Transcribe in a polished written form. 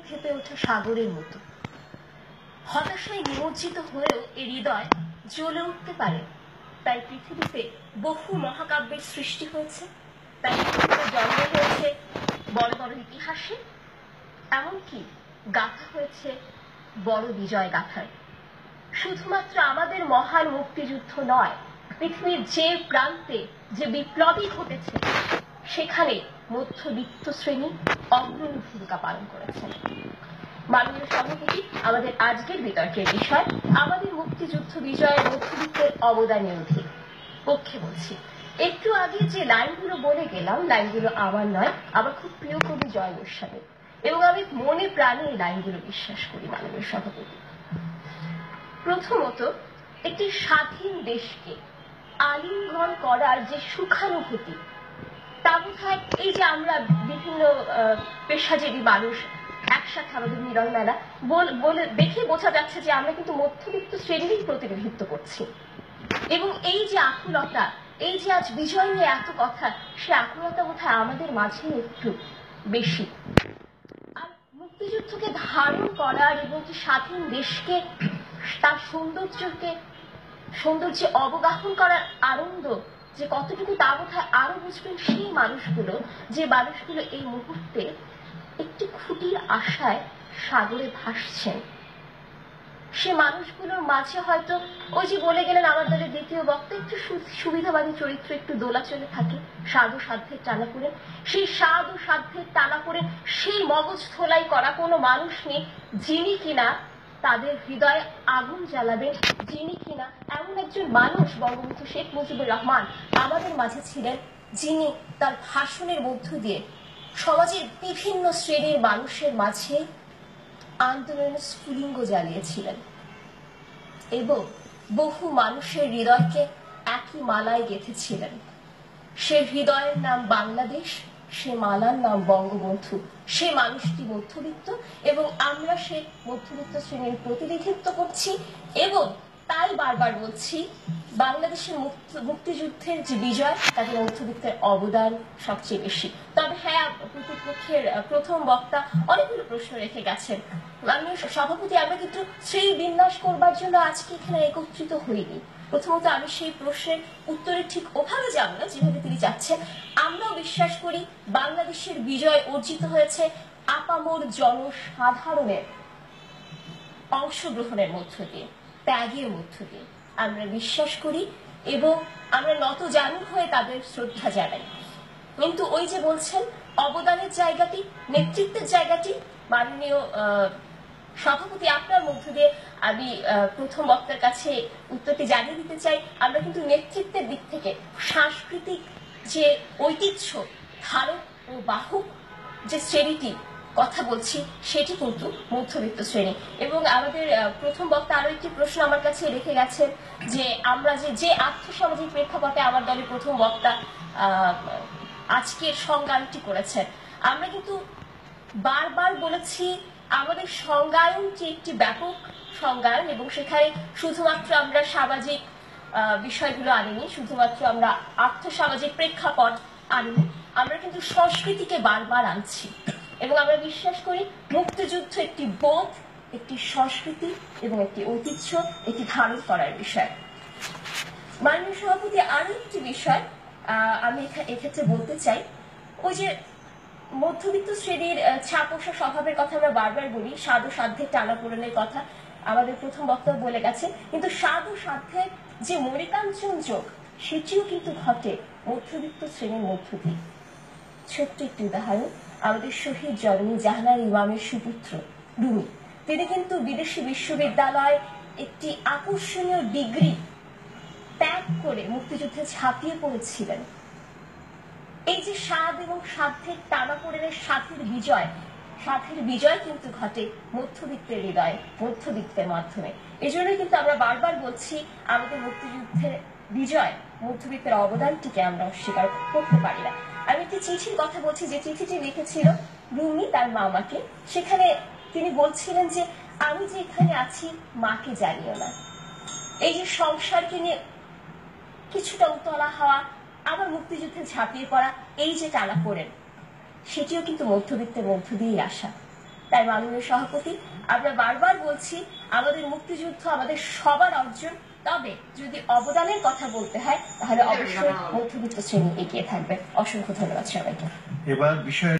ক্ষেপে ওঠা সাগরের মতো। হতাশায় নিমজ্জিত হয়েও এই হৃদয় জ্বলে উঠতে পারে। তাই পৃথিবীতে বহু মহাকাব্যের সৃষ্টি হয়েছে, তাই পৃথিবীতে জন্ম হয়েছে বড় বড় ইতিহাসে, এমনকি গাথা হয়েছে বড় বিজয় গাথার। শুধুমাত্র আমাদের মহান মুক্তিযুদ্ধ নয়, পৃথিবীর যে প্রান্তে যে বিপ্লবী ঘটেছে সেখানে মধ্যবিত্ত শ্রেণী অগ্রণী ভূমিকা পালন করেছেন। মাননীয় সভাপতি, আমাদের আজকের বিতর্কের বিষয় আমাদের মুক্তিযুদ্ধ বিজয়ের মধ্যবিত্তের অবদানের পক্ষে বলছি। একটু আগে যে লাইনগুলো বলে গেলাম, লাইনগুলো আমার নয়, আমার খুব প্রিয় কবি জয় গোস্বামী, এবং আমি মনে প্রাণে এই লাইনগুলো বিশ্বাস করি। মাননীয় সভাপতি, প্রথমত, একটি স্বাধীন দেশকে আলিঙ্গন করার যে সুখানুভূতি, তা বোধহয় এই যে আমরা বিভিন্ন পেশাজীবী মানুষ একসাথে আমাদের মিলন মেলা বলে দেখে বোঝা যাচ্ছে যে আমরা কিন্তু মধ্যবিত্ত শ্রেণীরই প্রতিনিধিত্ব করছি। এবং এই যে আকুলতা, এই যে আজ বিজয় নিয়ে এত কথা, সে আকুলতা বোধহয় আমাদের মাঝে একটু বেশি। আর মুক্তিযুদ্ধকে ধারণ করার এবং স্বাধীন দেশকে তার সৌন্দর্যে অবগাহন করার আনন্দ যে কতটুকু, তা বোধহয় আরো বুঝবেন সেই মানুষগুলো, যে মানুষগুলো এই মুহূর্তে একটি খুঁটির আশায় সাগরে ভাসছেন। সে মানুষগুলোর মাঝে হয়তো ওই যে বলে গেলেন আমার দলের দ্বিতীয় বক্তা, একটু সুবিধাবাদী চরিত্র, একটু দোলাচলে থাকে, সাধু সাধ্যের টানা পড়ে, সেই সাধু সাধ্যের টানা পড়ে সেই মগজ ধোলাই করা কোনো মানুষ নেই যিনি কিনা তাদের হৃদয়ে আগুন জ্বালাবেন, যিনি কিনা এমন একজন মানুষ বঙ্গবন্ধু শেখ মুজিবুর রহমান আমাদের মাঝে ছিলেন, যিনি তার ভাষণের মধ্য দিয়ে সমাজের বিভিন্ন শ্রেণীর মানুষের মাঝে আন্দোলনের স্ফুলিঙ্গ জ্বালিয়েছিলেন এবং বহু মানুষের হৃদয়কে একই মালায় গেঁথেছিলেন। সে হৃদয়ের নাম বাংলাদেশ, সে মালার নাম বঙ্গবন্ধু। সে মানুষটি মধ্যবিত্ত এবং আমরা সে মধ্যবিত্ত শ্রেণীর প্রতিনিধিত্ব করছি, এবং তাই বারবার বলছি বাংলাদেশের মুক্তিযুদ্ধের যে বিজয়, তাতে মধ্যবিত্তের অবদান সবচেয়ে বেশি। তবে হ্যাঁ, প্রতিপক্ষের প্রথম বক্তা অনেকগুলো প্রশ্ন রেখে গেছেন। মাননীয় সভাপতি, আমরা কিন্তু সেই বিন্যাস করবার জন্য আজকে এখানে একত্রিত হইনি। প্রথমত, আমি সেই প্রশ্নের উত্তরে ঠিক ওভাবে যাব না যেভাবে তিনি চাচ্ছেন। আমরাও বিশ্বাস করি বাংলাদেশের বিজয় অর্জিত হয়েছে আপামর জনসাধারণের অংশগ্রহণের মধ্য দিয়ে, ত্যাগের মধ্য দিয়ে। আমরা বিশ্বাস করি এবং আমরা নতজানু হয়ে তাদের শ্রদ্ধা জানাই। কিন্তু ওই যে বলছেন অবদানের জায়গাটি, নেতৃত্বের জায়গাটি, মাননীয় সভাপতি, আপনার মধ্য দিয়ে আমি প্রথম বক্তার কাছে উত্তরটি জানিয়ে দিতে চাই। আমরা কিন্তু নেতৃত্বের দিক থেকে সাংস্কৃতিক যে ঐতিহ্য ধারক ও বাহক যে শ্রেণীটি কথা বলছি, সেটি কিন্তু মধ্যবিত্ত শ্রেণী। এবং আমাদের প্রথম বক্তা আরো একটি প্রশ্ন আমার কাছে রেখে গেছেন যে আমরা যে আর্থসামাজিক প্রেক্ষাপটে আমার দলের প্রথম বক্তা আজকের সংজ্ঞানটি করেছেন, আমরা কিন্তু বারবার বলেছি আমাদের সংজ্ঞায়নটি একটি ব্যাপক সংজ্ঞায়ন, এবং সেখানে শুধুমাত্র আমরা সামাজিক বিষয়গুলো আনিনি, শুধুমাত্র আমরা আর্থসামাজিক প্রেক্ষাপট আনিনি, আমরা কিন্তু সংস্কৃতিকে বারবার আনছি। এবং আমরা বিশ্বাস করি মুক্তিযুদ্ধ একটি বোধ, একটি সংস্কৃতি এবং একটি ঐতিহ্য, একটি ধারণ করার বিষয়। মাননীয় সভাপতি, আরো একটি বিষয় আমি এক্ষেত্রে বলতে চাই, ওই যে মধ্যবিত্ত শ্রেণীর ছাপোষা স্বভাবের কথা আমরা বারবার বলি, সাধু সাধ্যের টানাপোড়েনের কথা আমাদের প্রথম বক্তব্য বলে গেছে, কিন্তু সাধু সাধ্যের যে মরিকাঞ্চন যোগ, সেটিও কিন্তু ঘটে মধ্যবিত্ত শ্রেণীর মধ্য দিয়ে। ছোট্ট একটি উদাহরণ, আমাদের শহীদ জননী জাহানারা ইমামের সুপুত্র রুমি, তিনি কিন্তু বিদেশি বিশ্ববিদ্যালয় একটি আকর্ষণীয় ডিগ্রি ত্যাগ করে মুক্তিযুদ্ধে ঝাঁপিয়ে পড়েছিলেন। এই যে স্বাদ এবং সাধ্যের টানাপোড়েনের সাথের বিজয় কিন্তু ঘটে মধ্যবিত্তের হৃদয়ে, মধ্যবিত্তের মাধ্যমে। এই জন্যই কিন্তু আমরা বারবার বলছি আমাদের মুক্তিযুদ্ধের বিজয়, মধ্যবিত্তের অবদানটিকে আমরা অস্বীকার করতে পারি না। আমি একটি চিঠির কথা বলছি, যে চিঠিটি লিখেছিল রুমি তার মামাকে। সেখানে তিনি বলছিলেন যে আমি যে এখানে আছি মাকে জানিও না। এই যে সংসারকে নিয়ে কিছুটা উতলা হওয়া, আবার মুক্তিযুদ্ধে ঝাঁপিয়ে পড়া, এই যে টানাপোড়েন, সেটিও কিন্তু মধ্যবিত্তের মধ্য দিয়েই আসা। তাই মাননীয় সভাপতি, আমরা বারবার বলছি আমাদের মুক্তিযুদ্ধ আমাদের সবার অর্জন, তবে যদি অবদানের কথা বলতে হয় তাহলে অবশ্যই মধ্যবিত্ত শ্রেণী এগিয়ে থাকবে। অসংখ্য ধন্যবাদ সবাইকে। এবার বিষয়